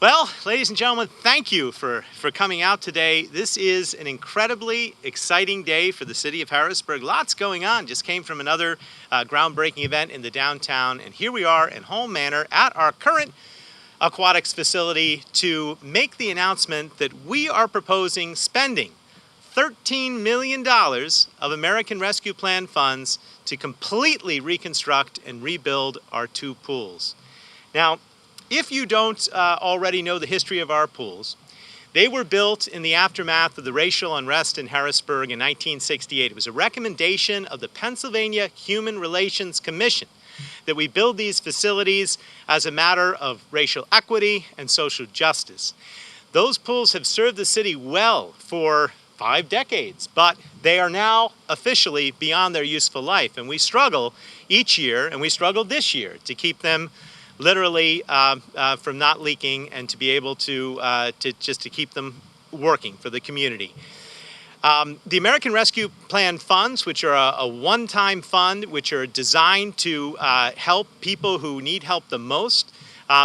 Well, ladies and gentlemen, thank you for coming out today. This is an incredibly exciting day for the city of Harrisburg. Lots going on. Just came from another groundbreaking event in the downtown, and here we are in Home Manor at our current aquatics facility to make the announcement that we are proposing spending $13 million of American Rescue Plan funds to completely reconstruct and rebuild our two pools. Now, if you don't already know the history of our pools, they were built in the aftermath of the racial unrest in Harrisburg in 1968. It was a recommendation of the Pennsylvania Human Relations Commission that we build these facilities as a matter of racial equity and social justice. Those pools have served the city well for 5 decades, but they are now officially beyond their useful life, and we struggle each year, and we struggled this year, to keep them literally from not leaking and to be able to keep them working for the community. The American Rescue Plan funds, which are a one-time fund, which are designed to help people who need help the most.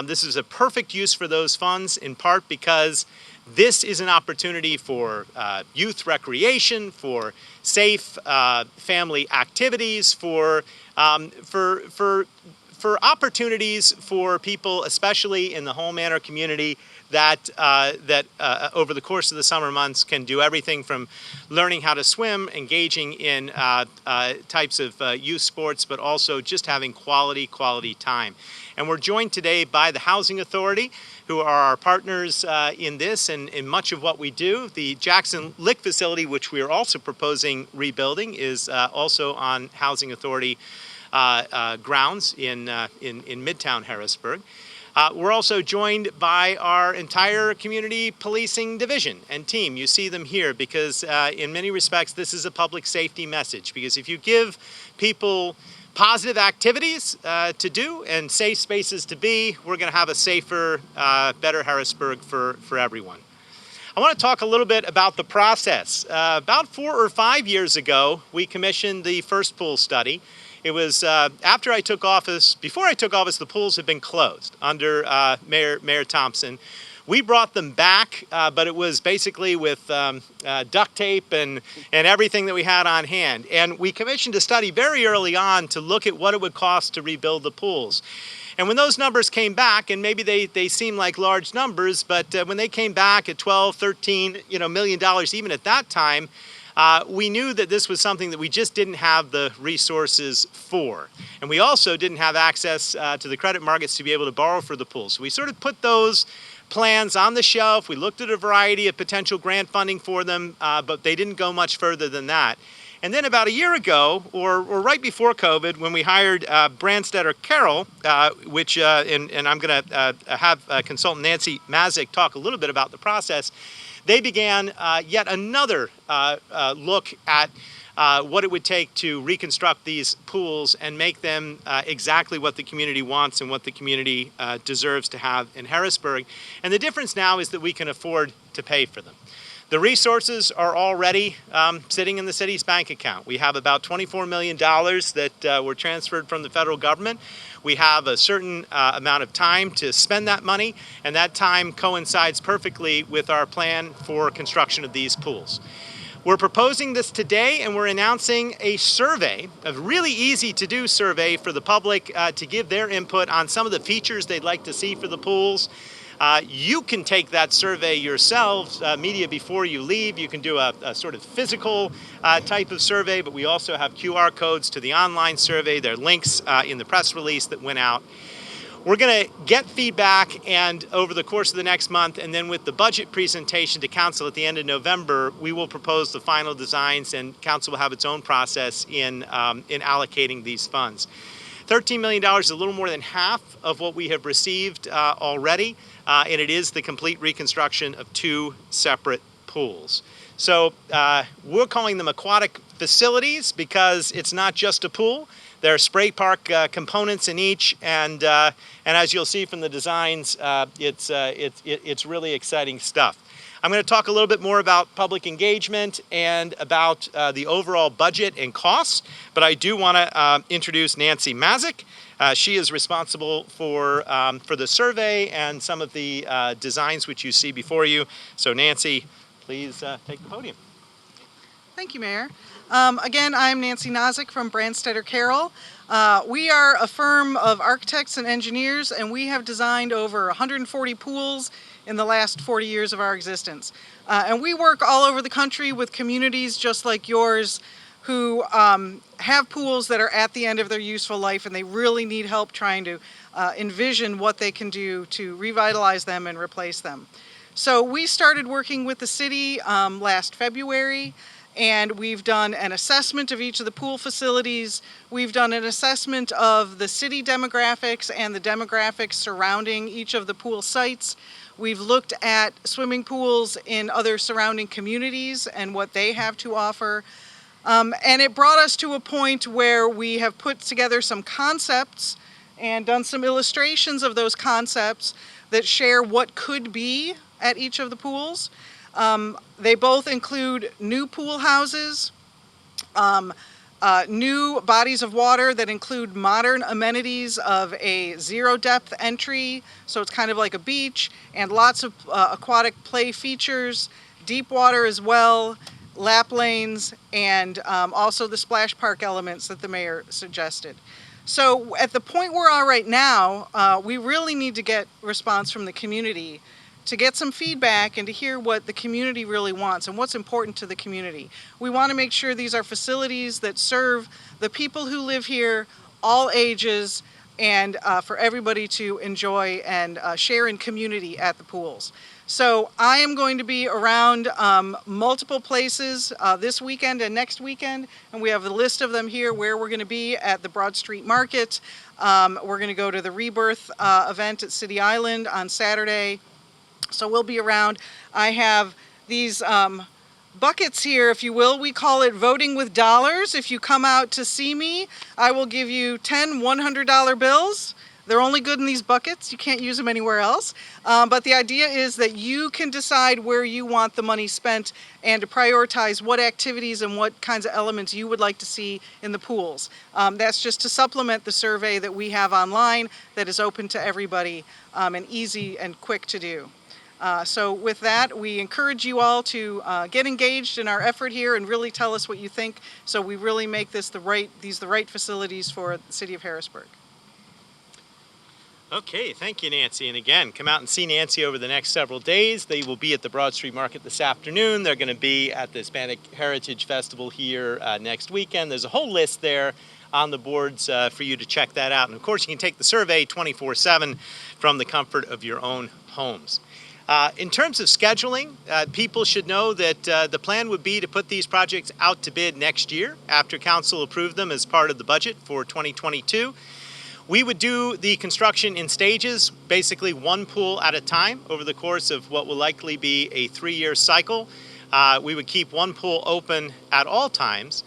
This is a perfect use for those funds, in part because this is an opportunity for youth recreation, for safe family activities, for opportunities for people, especially in the Home Manor community, that over the course of the summer months can do everything from learning how to swim, engaging in types of youth sports, but also just having quality time. And we're joined today by the Housing Authority, who are our partners in this and in much of what we do. The Jackson Lick facility, which we are also proposing rebuilding, is also on Housing Authority grounds in Midtown Harrisburg. We're also joined by our entire community policing division and team. You see them here because in many respects this is a public safety message, because if you give people positive activities to do and safe spaces to be, we're going to have a safer, better Harrisburg for everyone. I want to talk a little bit about the process. About 4 or 5 years ago, we commissioned the first pool study. It was after I took office. Before I took office, the pools had been closed under Mayor Thompson. We brought them back, but it was basically with duct tape and everything that we had on hand. And we commissioned a study very early on to look at what it would cost to rebuild the pools. And when those numbers came back, and maybe they seem like large numbers, but when they came back at $12, $13 million, even at that time, we knew that this was something that we just didn't have the resources for. And we also didn't have access to the credit markets to be able to borrow for the pool. So we sort of put those plans on the shelf. We looked at a variety of potential grant funding for them, but they didn't go much further than that. And then about a year ago, or right before COVID, when we hired Branstetter Carroll, which, and I'm going to have consultant Nancy Mazik talk a little bit about the process, they began yet another look at what it would take to reconstruct these pools and make them exactly what the community wants and what the community deserves to have in Harrisburg. And the difference now is that we can afford to pay for them. The resources are already sitting in the city's bank account. We have about $24 million that were transferred from the federal government. We have a certain amount of time to spend that money, and that time coincides perfectly with our plan for construction of these pools. We're proposing this today, and we're announcing a survey, a really easy to do survey for the public to give their input on some of the features they'd like to see for the pools. You can take that survey yourselves, media, before you leave. You can do a sort of physical type of survey, but we also have QR codes to the online survey. There are links in the press release that went out. We're going to get feedback, and over the course of the next month, and then with the budget presentation to council at the end of November, we will propose the final designs, and council will have its own process in allocating these funds. $13 million is a little more than half of what we have received already, and it is the complete reconstruction of 2 separate pools. So we're calling them aquatic facilities because it's not just a pool. There are spray park components in each, and as you'll see from the designs, it's really exciting stuff. I'm going to talk a little bit more about public engagement and about the overall budget and costs, but I do want to introduce Nancy Mazik, She is responsible for the survey and some of the designs which you see before you. So Nancy, please take the podium. Thank you, Mayor. Again, I'm Nancy Nozick from Branstetter Carroll. We are a firm of architects and engineers, and we have designed over 140 pools in the last 40 years of our existence. And we work all over the country with communities just like yours who have pools that are at the end of their useful life, and they really need help trying to envision what they can do to revitalize them and replace them. So we started working with the city last February, and we've done an assessment of each of the pool facilities. We've done an assessment of the city demographics and the demographics surrounding each of the pool sites. We've looked at swimming pools in other surrounding communities and what they have to offer. And it brought us to a point where we have put together some concepts and done some illustrations of those concepts that share what could be at each of the pools. They both include new pool houses, new bodies of water that include modern amenities of a zero depth entry, so it's kind of like a beach, and lots of aquatic play features, deep water as well, lap lanes, and also the splash park elements that the mayor suggested. So at the point we're at right now, we really need to get response from the community to get some feedback and to hear what the community really wants and what's important to the community. We want to make sure these are facilities that serve the people who live here, all ages, and for everybody to enjoy and share in community at the pools. So I am going to be around multiple places this weekend and next weekend, and we have a list of them here where we're going to be at the Broad Street Market. We're going to go to the Rebirth event at City Island on Saturday. So we'll be around. I have these buckets here, if you will. We call it voting with dollars. If you come out to see me, I will give you 10 $100 bills. They're only good in these buckets. You can't use them anywhere else. But the idea is that you can decide where you want the money spent and to prioritize what activities and what kinds of elements you would like to see in the pools. That's just to supplement the survey that we have online that is open to everybody and easy and quick to do. So with that, we encourage you all to get engaged in our effort here and really tell us what you think, so we really make this the right facilities for the city of Harrisburg. Okay, thank you, Nancy. And again, come out and see Nancy over the next several days. They will be at the Broad Street Market this afternoon. They're going to be at the Hispanic Heritage Festival here next weekend. There's a whole list there on the boards for you to check that out. And of course, you can take the survey 24/7 from the comfort of your own homes. In terms of scheduling, people should know that the plan would be to put these projects out to bid next year after council approved them as part of the budget for 2022. We would do the construction in stages, basically one pool at a time over the course of what will likely be a 3-year cycle. We would keep one pool open at all times.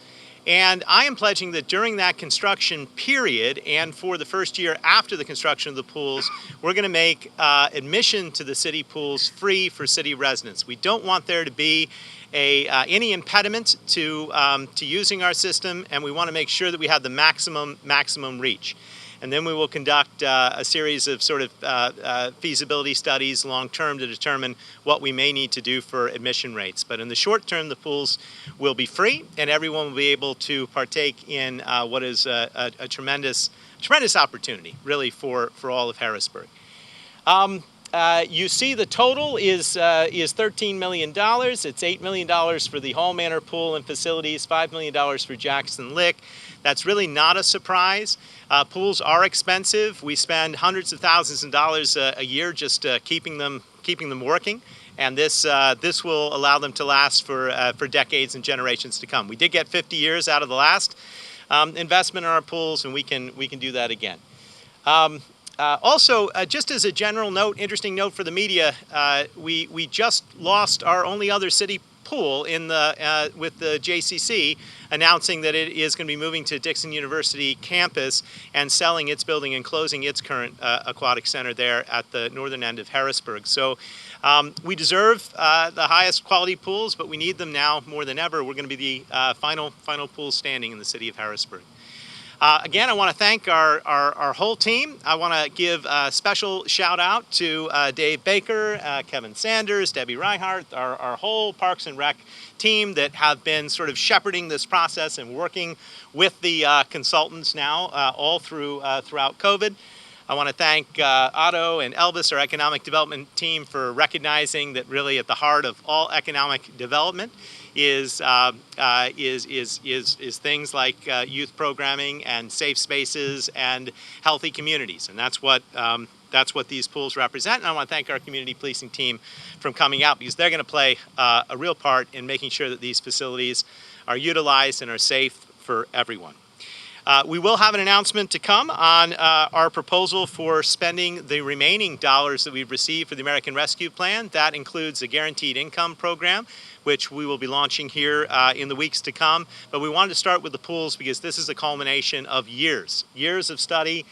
And I am pledging that during that construction period and for the first year after the construction of the pools, we're going to make admission to the city pools free for city residents. We don't want there to be any impediment to using our system, and we want to make sure that we have the maximum reach. And then we will conduct a series of sort of feasibility studies long-term to determine what we may need to do for admission rates. But in the short term, the pools will be free, and everyone will be able to partake in what is a tremendous opportunity, really, for all of Harrisburg. You see the total is $13 million. It's $8 million for the Hall Manor Pool and facilities, $5 million for Jackson Lick. That's really not a surprise. Pools are expensive. We spend hundreds of thousands of dollars a year just keeping them working, and this will allow them to last for decades and generations to come. We did get 50 years out of the last investment in our pools, and we can do that again. Also, just as a general note, interesting note for the media, we just lost our only other city pool in with the JCC, announcing that it is going to be moving to Dixon University campus and selling its building and closing its current aquatic center there at the northern end of Harrisburg. So we deserve the highest quality pools, but we need them now more than ever. We're going to be the final pool standing in the city of Harrisburg. Again, I want to thank our whole team. I want to give a special shout out to Dave Baker, Kevin Sanders, Debbie Reinhardt, our whole Parks and Rec team that have been sort of shepherding this process and working with the consultants now all throughout COVID. I want to thank Otto and Elvis, our economic development team, for recognizing that really at the heart of all economic development is things like youth programming and safe spaces and healthy communities, and that's what these pools represent. And I want to thank our community policing team from coming out, because they're going to play a real part in making sure that these facilities are utilized and are safe for everyone. We will have an announcement to come on our proposal for spending the remaining dollars that we've received for the American Rescue Plan. That includes a guaranteed income program, which we will be launching here in the weeks to come. But we wanted to start with the pools because this is a culmination of years of study,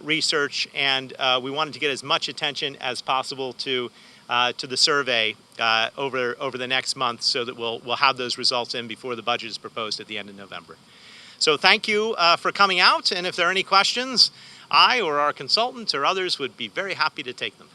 research, and we wanted to get as much attention as possible to the survey over the next month, so that we'll have those results in before the budget is proposed at the end of November. So thank you for coming out, and if there are any questions, I or our consultant or others would be very happy to take them.